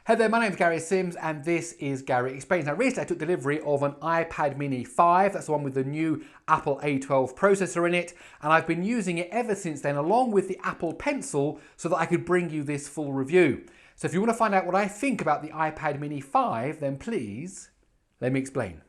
Hey there, my name's Gary Sims and this is Gary Explains. Now recently I took delivery of an iPad mini 5, that's the one with the new Apple A12 processor in it, and I've been using it ever since then along with the Apple Pencil so that I could bring you this full review. So if you want to find out what I think about the iPad mini 5, then please let me explain.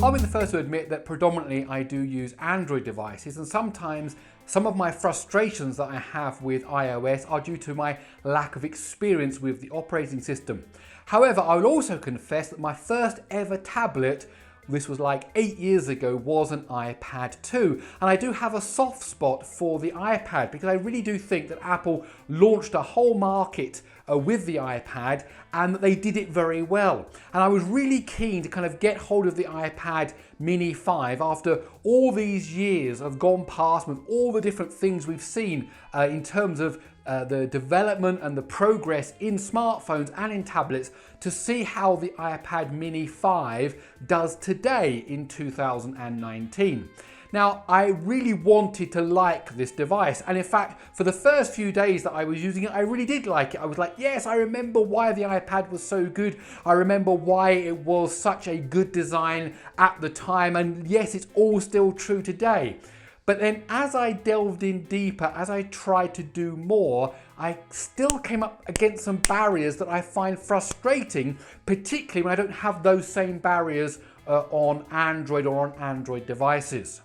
I'll be the first to admit that predominantly I do use Android devices, and sometimes some of my frustrations that I have with iOS are due to my lack of experience with the operating system. However, I will also confess that my first ever tablet, this was like 8 years ago, was an iPad 2. And I do have a soft spot for the iPad because I really do think that Apple launched a whole market with the iPad and that they did it very well. And I was really keen to kind of get hold of the iPad mini 5 after all these years have gone past with all the different things we've seen in terms of the development and the progress in smartphones and in tablets, to see how the iPad mini 5 does today in 2019. Now, I really wanted to like this device, and in fact, for the first few days that I was using it, I really did like it. I was like, yes, I remember why the iPad was so good. I remember why it was such a good design at the time, and yes, it's all still true today. But then as I delved in deeper, as I tried to do more, I still came up against some barriers that I find frustrating, particularly when I don't have those same barriers on Android or on Android devices.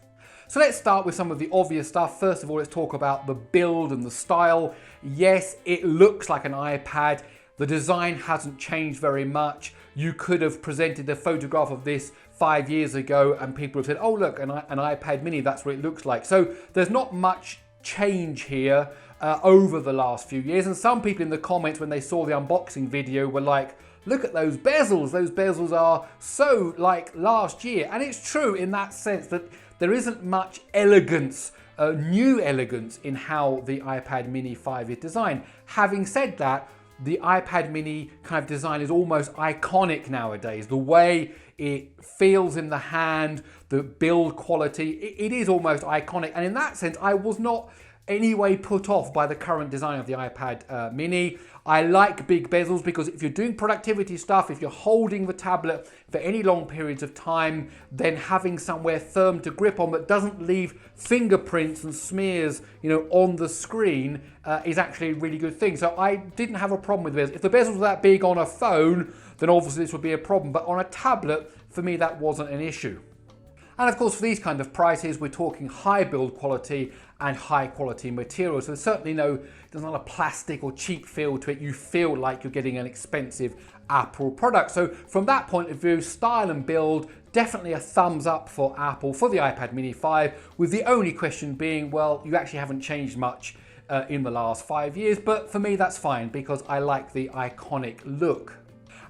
So let's start with some of the obvious stuff. First of all, let's talk about the build and the style. Yes, it looks like an iPad. The design hasn't changed very much. You could have presented a photograph of this 5 years ago and people have said, oh look, an iPad mini, that's what it looks like. So there's not much change here over the last few years. And some people in the comments when they saw the unboxing video were like, look at those bezels are so like last year. And it's true in that sense that there isn't much elegance, new elegance in how the iPad mini 5 is designed. Having said that, the iPad mini kind of design is almost iconic nowadays. The way it feels in the hand, the build quality, it is almost iconic. And in that sense, I was not anyway put off by the current design of the iPad mini. I like big bezels because if you're doing productivity stuff, if you're holding the tablet for any long periods of time, then having somewhere firm to grip on that doesn't leave fingerprints and smears, on the screen is actually a really good thing. So I didn't have a problem with bezels. If the bezels were that big on a phone, then obviously this would be a problem. But on a tablet, for me, that wasn't an issue. And of course, for these kind of prices, we're talking high build quality and high quality materials. So there's certainly there's not a plastic or cheap feel to it. You feel like you're getting an expensive Apple product. So from that point of view, style and build, definitely a thumbs up for Apple for the iPad mini 5, with the only question being, well, you actually haven't changed much in the last 5 years. But for me, that's fine because I like the iconic look.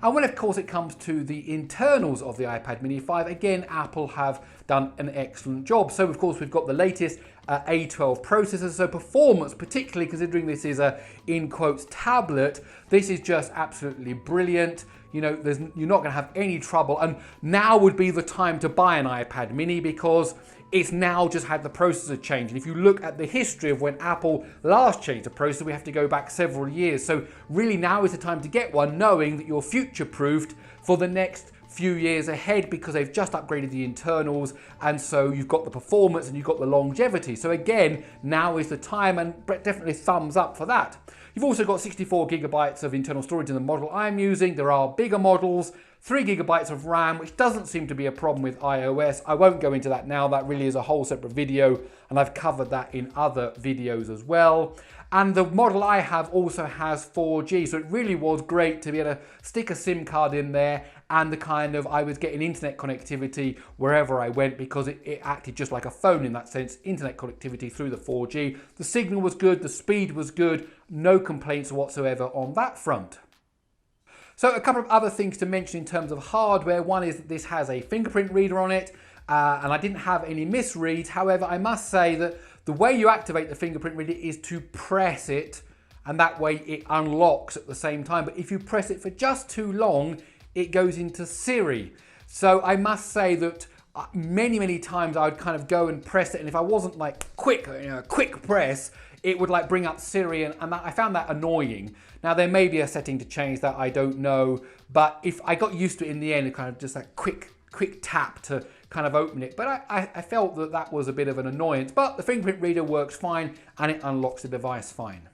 And when of course it comes to the internals of the iPad mini 5, again, Apple have done an excellent job. So of course we've got the latest A12 processor, so performance, particularly considering this is a, in quotes, tablet, this is just absolutely brilliant. You're not going to have any trouble, and now would be the time to buy an iPad mini because it's now just had the processor change. And if you look at the history of when Apple last changed the processor, we have to go back several years. So really now is the time to get one, knowing that you're future-proofed for the next few years ahead because they've just upgraded the internals, and so you've got the performance and you've got the longevity. So again, now is the time, and definitely thumbs up for that. You've also got 64 gigabytes of internal storage in the model I'm using. There are bigger models, 3 gigabytes of RAM, which doesn't seem to be a problem with iOS. I won't go into that now. That really is a whole separate video, and I've covered that in other videos as well. And the model I have also has 4G, so it really was great to be able to stick a SIM card in there, and I was getting internet connectivity wherever I went because it acted just like a phone in that sense, internet connectivity through the 4G. The signal was good, the speed was good, no complaints whatsoever on that front. So a couple of other things to mention in terms of hardware. One is that this has a fingerprint reader on it, and I didn't have any misreads. However, I must say that the way you activate the fingerprint reader is to press it, and that way it unlocks at the same time. But if you press it for just too long, it goes into Siri. So I must say that many times I would kind of go and press it, and if I wasn't like quick press, it would like bring up Siri, and I found that annoying. Now there may be a setting to change that, I don't know, but if I got used to it in the end, it kind of just that quick tap to kind of open it. But I felt that that was a bit of an annoyance, but the fingerprint reader works fine and it unlocks the device fine.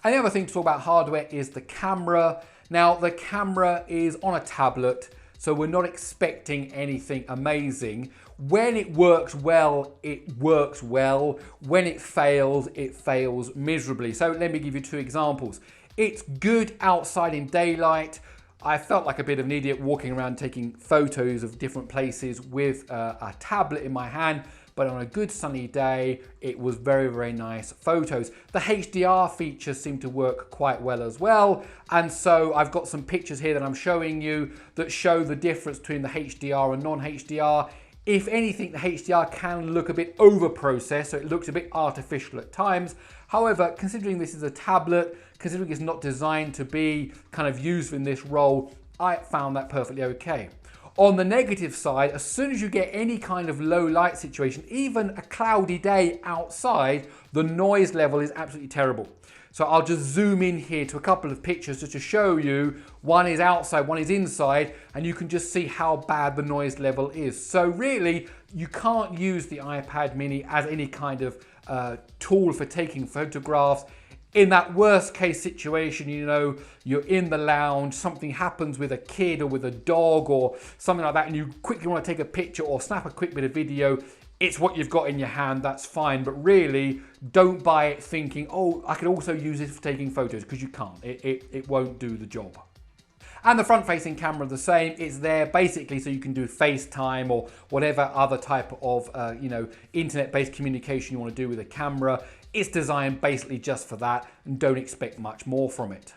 And the other thing to talk about hardware is the camera. Now the camera is on a tablet, so we're not expecting anything amazing. When it works well, it works well. When it fails miserably. So let me give you 2 examples. It's good outside in daylight. I felt like a bit of an idiot walking around taking photos of different places with a tablet in my hand, but on a good sunny day, it was very, very nice photos. The HDR features seem to work quite well as well. And so I've got some pictures here that I'm showing you that show the difference between the HDR and non-HDR. If anything, the HDR can look a bit over-processed, so it looks a bit artificial at times. However, considering this is a tablet, considering it's not designed to be kind of used in this role, I found that perfectly okay. On the negative side, as soon as you get any kind of low light situation, even a cloudy day outside, the noise level is absolutely terrible. So I'll just zoom in here to a couple of pictures just to show you. One is outside, one is inside, and you can just see how bad the noise level is. So really, you can't use the iPad mini as any kind of tool for taking photographs. In that worst case situation, you know, you're in the lounge, something happens with a kid or with a dog or something like that, and you quickly want to take a picture or snap a quick bit of video, it's what you've got in your hand, that's fine. But really, don't buy it thinking, oh, I could also use this for taking photos, because you can't. It won't do the job. And the front-facing camera the same. It's there basically so you can do FaceTime or whatever other type of internet-based communication you want to do with a camera. It's designed basically just for that, and don't expect much more from it.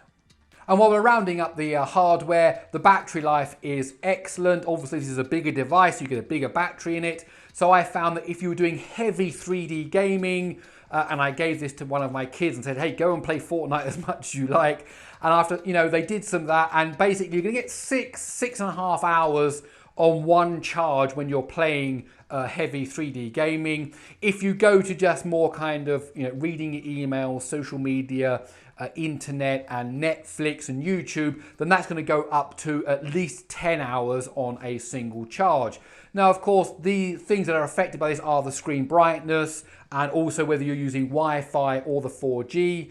And while we're rounding up the hardware, the battery life is excellent. Obviously, this is a bigger device, you get a bigger battery in it. So I found that if you were doing heavy 3D gaming, and I gave this to one of my kids and said, hey, go and play Fortnite as much as you like. And after, they did some of that, and basically you're gonna get 6.5 hours on one charge when you're playing heavy 3D gaming. If you go to just more kind of, reading your emails, social media, internet and Netflix and YouTube, then that's going to go up to at least 10 hours on a single charge. Now, of course, the things that are affected by this are the screen brightness and also whether you're using Wi-Fi or the 4G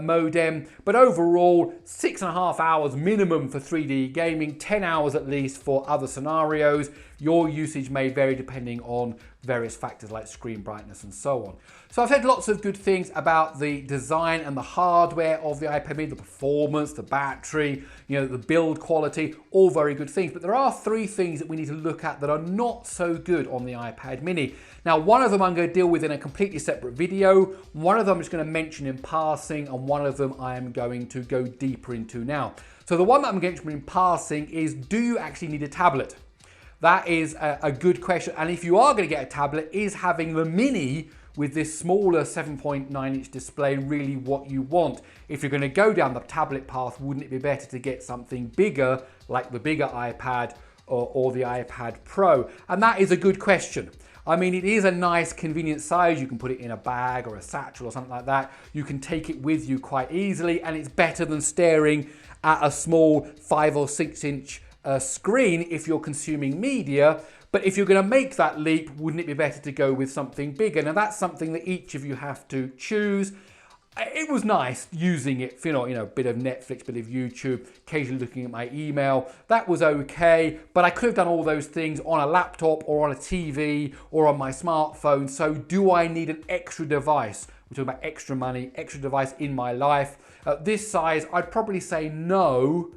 modem. But overall, 6.5 hours minimum for 3D gaming, 10 hours at least for other scenarios. Your usage may vary depending on various factors like screen brightness and so on. So I've said lots of good things about the design and the hardware of the iPad mini, the performance, the battery, the build quality, all very good things. But there are 3 things that we need to look at that are not so good on the iPad mini. Now, one of them I'm going to deal with in a completely separate video. One of them I'm just going to mention in passing, and one of them I am going to go deeper into now. So the one that I'm going to mention in passing is, do you actually need a tablet? That is a good question. And if you are going to get a tablet, is having the mini with this smaller 7.9-inch display really what you want? If you're going to go down the tablet path, wouldn't it be better to get something bigger, like the bigger iPad or the iPad Pro? And that is a good question. I mean, it is a nice, convenient size. You can put it in a bag or a satchel or something like that. You can take it with you quite easily, and it's better than staring at a small 5 or 6-inch screen if you're consuming media. But if you're going to make that leap, wouldn't it be better to go with something bigger? Now, that's something that each of you have to choose. It was nice using it for, a bit of Netflix, bit of YouTube, occasionally looking at my email. That was okay, but I could have done all those things on a laptop or on a TV or on my smartphone. So do I need an extra device? We're talking about extra money, extra device in my life. At this size, I'd probably say no,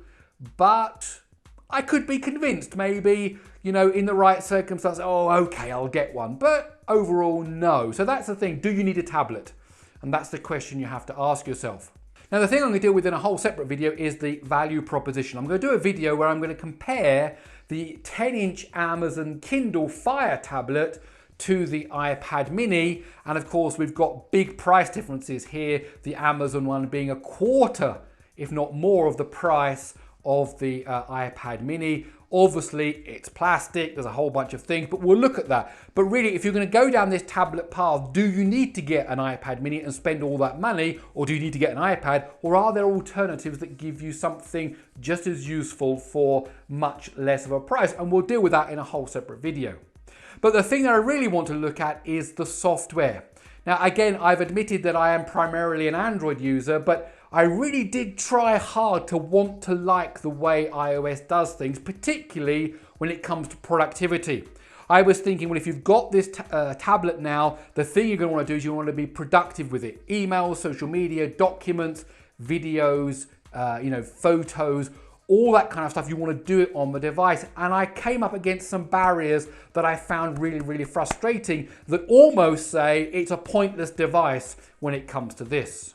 but I could be convinced maybe, in the right circumstance, oh, okay, I'll get one. But overall, no. So that's the thing. Do you need a tablet? And that's the question you have to ask yourself. Now, the thing I'm going to deal with in a whole separate video is the value proposition. I'm going to do a video where I'm going to compare the 10-inch Amazon Kindle Fire tablet to the iPad mini. And of course, we've got big price differences here. The Amazon one being a quarter, if not more, of the price of the iPad mini. Obviously, it's plastic, there's a whole bunch of things, but we'll look at that. But really, if you're going to go down this tablet path, do you need to get an iPad mini and spend all that money, or do you need to get an iPad, or are there alternatives that give you something just as useful for much less of a price? And we'll deal with that in a whole separate video. But the thing that I really want to look at is the software. Now, again, I've admitted that I am primarily an Android user, but I really did try hard to want to like the way iOS does things, particularly when it comes to productivity. I was thinking, well, if you've got this tablet now, the thing you're going to want to do is you want to be productive with it. Emails, social media, documents, videos, photos, all that kind of stuff. You want to do it on the device. And I came up against some barriers that I found really, really frustrating that almost say it's a pointless device when it comes to this.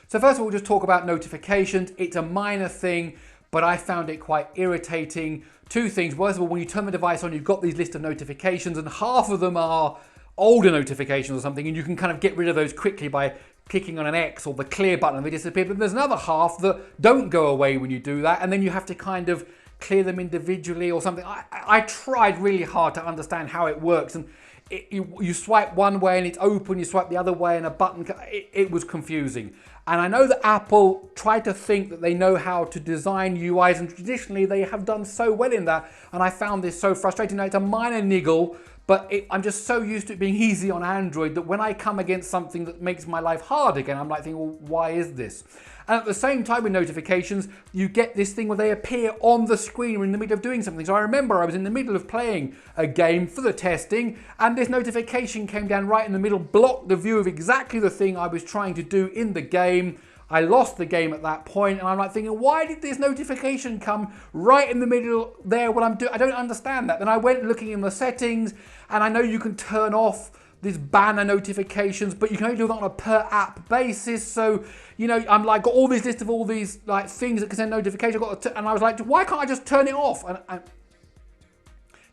So first of all, we'll just talk about notifications. It's a minor thing, but I found it quite irritating. Two things. First of all, when you turn the device on, you've got these list of notifications, and half of them are older notifications or something, and you can kind of get rid of those quickly by clicking on an X or the clear button and they disappear. But there's another half that don't go away when you do that, and then you have to kind of clear them individually or something. I tried really hard to understand how it works, and you swipe one way and it's open, you swipe the other way and a button, it was confusing. And I know that Apple tried to think that they know how to design UIs, and traditionally they have done so well in that, and I found this so frustrating. Now, it's a minor niggle, but I'm just so used to it being easy on Android that when I come against something that makes my life hard again, I'm like thinking, well, why is this? And at the same time with notifications, you get this thing where they appear on the screen or in the middle of doing something. So I remember I was in the middle of playing a game for the testing, and this notification came down right in the middle, blocked the view of exactly the thing I was trying to do in the game. I lost the game at that point, and I'm like thinking, why did this notification come right in the middle there when I'm doing? I don't understand that. Then I went looking in the settings, and I know you can turn off these banner notifications, but you can only do that on a per app basis. So, I'm like, got all this list of all these like things that can send notifications. And I was like, why can't I just turn it off?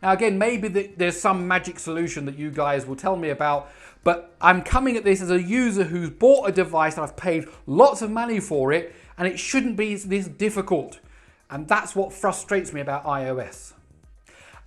Now again, maybe there's some magic solution that you guys will tell me about, but I'm coming at this as a user who's bought a device and I've paid lots of money for it, and it shouldn't be this difficult. And that's what frustrates me about iOS.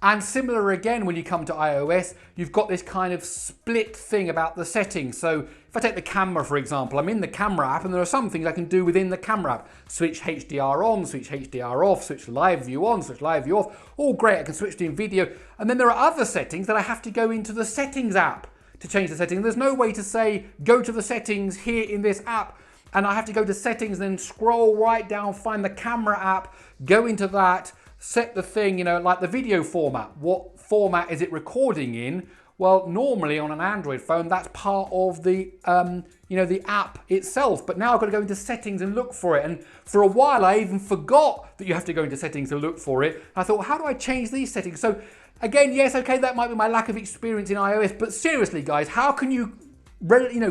And similar again, when you come to iOS, you've got this kind of split thing about the settings. So if I take the camera, for example, I'm in the camera app and there are some things I can do within the camera app. Switch HDR on, switch HDR off, switch live view on, switch live view off. All great, I can switch to in video. And then there are other settings that I have to go into the settings app to change the settings. There's no way to say, go to the settings here in this app. And I have to go to settings, then scroll right down, find the camera app, go into that, set the thing, like the video format. What format is it recording in? Well, normally on an Android phone, that's part of the, the app itself. But now I've got to go into settings and look for it. And for a while, I even forgot that you have to go into settings to look for it. I thought, well, how do I change these settings? So again, yes, okay, that might be my lack of experience in iOS. But seriously, guys, how can you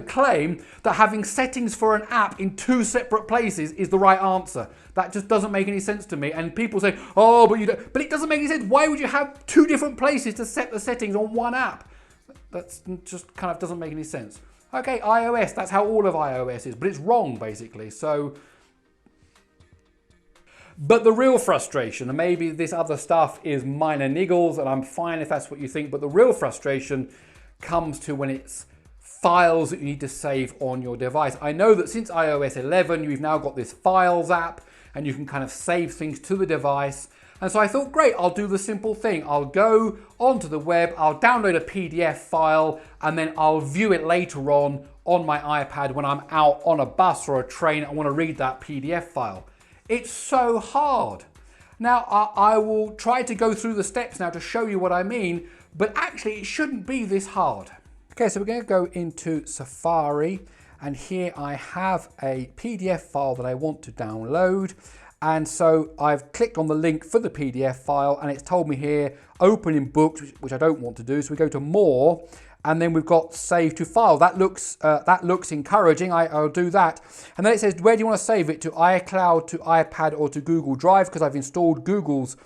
claim that having settings for an app in two separate places is the right answer? That just doesn't make any sense to me. And people say, oh, but you don't. But it doesn't make any sense. Why would you have two different places to set the settings on one app? That's just kind of doesn't make any sense. Okay, iOS, that's how all of iOS is, but it's wrong basically. So, but the real frustration, and maybe this other stuff is minor niggles, and I'm fine if that's what you think, but the real frustration comes to when it's files that you need to save on your device. I know that since iOS 11, you've now got this Files app, and you can kind of save things to the device. And so I thought, great, I'll do the simple thing. I'll go onto the web, I'll download a PDF file, and then I'll view it later on my iPad when I'm out on a bus or a train. I want to read that PDF file. It's so hard. Now, I will try to go through the steps now to show you what I mean, but actually it shouldn't be this hard. Okay, so we're going to go into Safari, and here I have a PDF file that I want to download. And so I've clicked on the link for the PDF file, and it's told me here, open in books, which I don't want to do. So we go to more, and then we've got save to file. That looks encouraging. I'll do that. And then it says, where do you want to save it? To iCloud, to iPad, or to Google Drive? Because I've installed Google's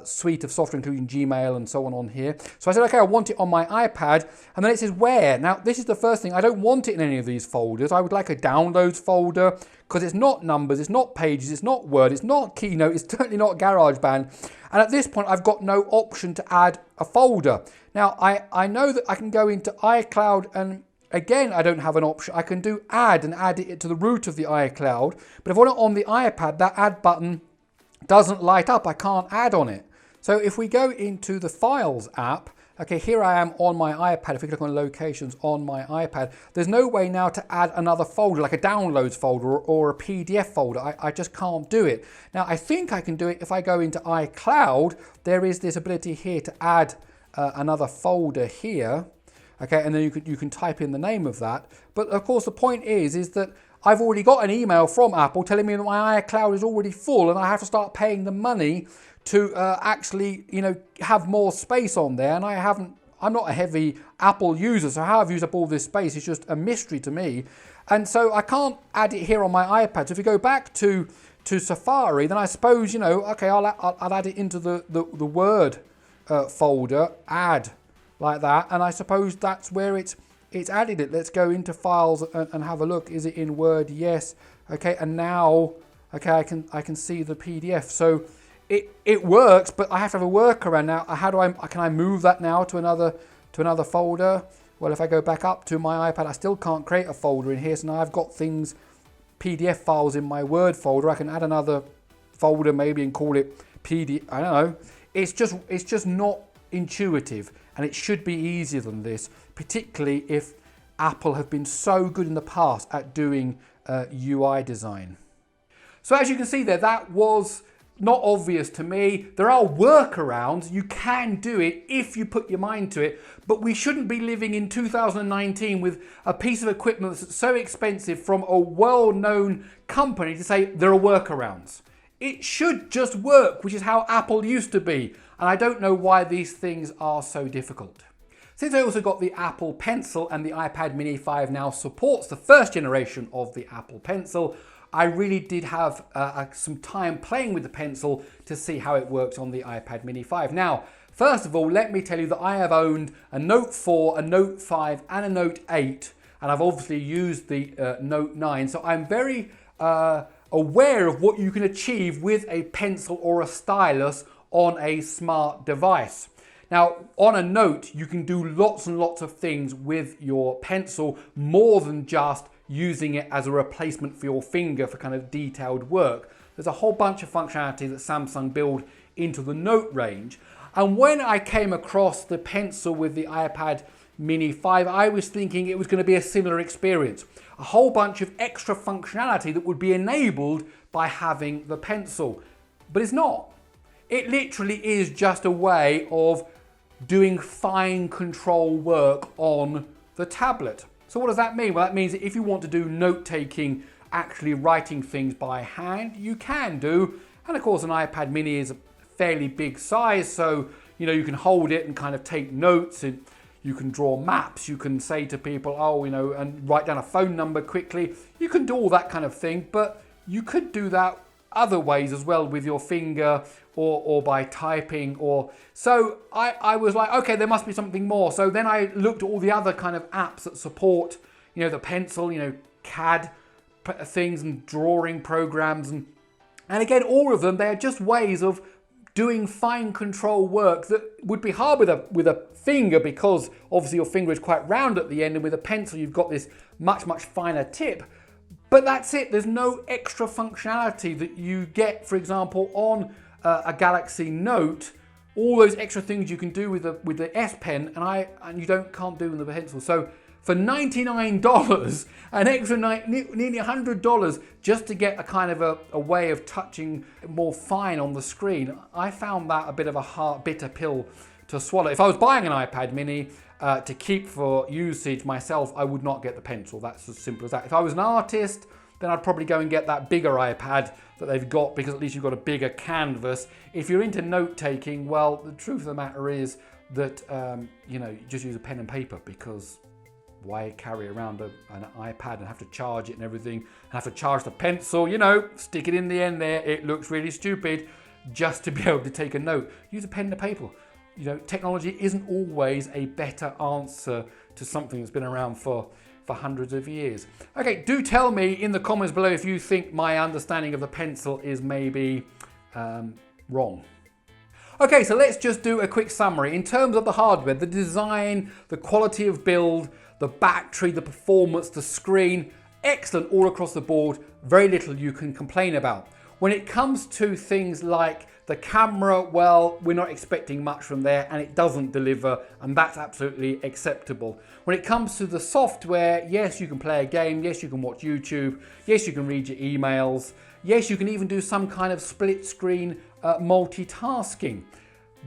suite of software, including Gmail and so on here. So I said, okay, I want it on my iPad. And then it says where. Now, this is the first thing. I don't want it in any of these folders. I would like a downloads folder because it's not numbers, it's not pages, it's not Word, it's not Keynote, it's certainly not GarageBand. And at this point, I've got no option to add a folder. Now, I know that I can go into iCloud, and again, I don't have an option. I can do add and add it to the root of the iCloud. But if I want it on the iPad, that add button doesn't light up. I can't add on it. So if we go into the Files app, okay, here I am on my iPad. If we click on Locations on my iPad, there's no way now to add another folder, like a downloads folder or a PDF folder. I just can't do it. Now, I think I can do it if I go into iCloud. There is this ability here to add another folder here. Okay, and then you can type in the name of that. But of course, the point is that I've already got an email from Apple telling me that my iCloud is already full, and I have to start paying the money to actually, have more space on there. And I'm not a heavy Apple user, so how I've used up all this space is just a mystery to me. And so I can't add it here on my iPad. So if you go back to Safari, then I suppose, okay, I'll add it into the Word folder, add, like that, and I suppose that's where it's added it. Let's go into Files and have a look. Is it in Word? Yes. Okay, and now, okay, I can see the PDF. So it works, but I have to have a workaround now. Can I move that now to another folder? Well, if I go back up to my iPad, I still can't create a folder in here. So now I've got things, PDF files in my Word folder. I can add another folder maybe and call it PDF. I don't know. It's just not intuitive, and it should be easier than this, particularly if Apple have been so good in the past at doing UI design. So as you can see there, that was not obvious to me. There are workarounds. You can do it if you put your mind to it, but we shouldn't be living in 2019 with a piece of equipment that's so expensive from a well-known company to say there are workarounds. It should just work, which is how Apple used to be. And I don't know why these things are so difficult. Since I also got the Apple Pencil and the iPad mini 5 now supports the first generation of the Apple Pencil, I really did have some time playing with the Pencil to see how it works on the iPad mini 5. Now, first of all, let me tell you that I have owned a Note 4, a Note 5 and a Note 8, and I've obviously used the Note 9, so I'm very aware of what you can achieve with a pencil or a stylus on a smart device. Now, on a Note, you can do lots and lots of things with your pencil, more than just using it as a replacement for your finger for kind of detailed work. There's a whole bunch of functionality that Samsung build into the Note range. And when I came across the Pencil with the iPad mini 5, I was thinking it was going to be a similar experience. A whole bunch of extra functionality that would be enabled by having the Pencil. But it's not. It literally is just a way of doing fine control work on the tablet. So what does that mean? Well, that means that if you want to do note-taking, actually writing things by hand, you can do. And of course, an iPad mini is a fairly big size, so you can hold it and kind of take notes, and you can draw maps, you can say to people, and write down a phone number quickly. You can do all that kind of thing, but you could do that other ways as well with your finger or by typing. So I was like, okay, there must be something more. So then I looked at all the other kind of apps that support, the Pencil, CAD things and drawing programs. And again, all of them, they're just ways of doing fine control work that would be hard with a finger, because obviously your finger is quite round at the end, and with a pencil you've got this much finer tip. But that's it. There's no extra functionality that you get, for example, on a Galaxy Note. All those extra things you can do with the S Pen, and you can't do with the Pencil. So for $99, an extra nearly $100 just to get a kind of a way of touching more fine on the screen, I found that a bit of a bitter pill to swallow. If I was buying an iPad mini to keep for usage myself, I would not get the Pencil. That's as simple as that. If I was an artist, then I'd probably go and get that bigger iPad that they've got, because at least you've got a bigger canvas. If you're into note-taking, well, the truth of the matter is that, you just use a pen and paper, because why carry around an iPad and have to charge it and everything, and have to charge the Pencil, stick it in the end there, it looks really stupid. just to be able to take a note. Use a pen and a paper. You know, technology isn't always a better answer to something that's been around for hundreds of years. Okay, do tell me in the comments below if you think my understanding of the pencil is maybe wrong. Okay, so let's just do a quick summary. In terms of the hardware, the design, the quality of build, the battery, the performance, the screen, excellent all across the board. Very little you can complain about. When it comes to things like the camera, well, we're not expecting much from there and it doesn't deliver, and that's absolutely acceptable. When it comes to the software, yes, you can play a game, yes, you can watch YouTube, yes, you can read your emails, yes, you can even do some kind of split screen multitasking.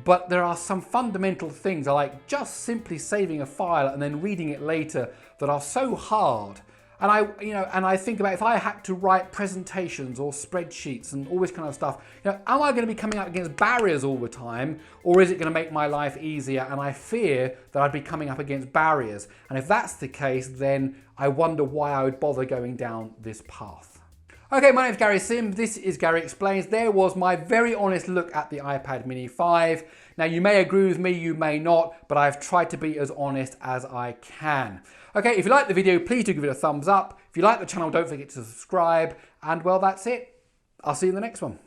But there are some fundamental things like just simply saving a file and then reading it later that are so hard. And I think about if I had to write presentations or spreadsheets and all this kind of stuff, am I going to be coming up against barriers all the time, or is it going to make my life easier? And I fear that I'd be coming up against barriers. And if that's the case, then I wonder why I would bother going down this path. Okay, my name's Gary Sims. This is Gary Explains. There was my very honest look at the iPad Mini 5. Now, you may agree with me, you may not, but I've tried to be as honest as I can. Okay, if you like the video, please do give it a thumbs up. If you like the channel, don't forget to subscribe. And well, that's it. I'll see you in the next one.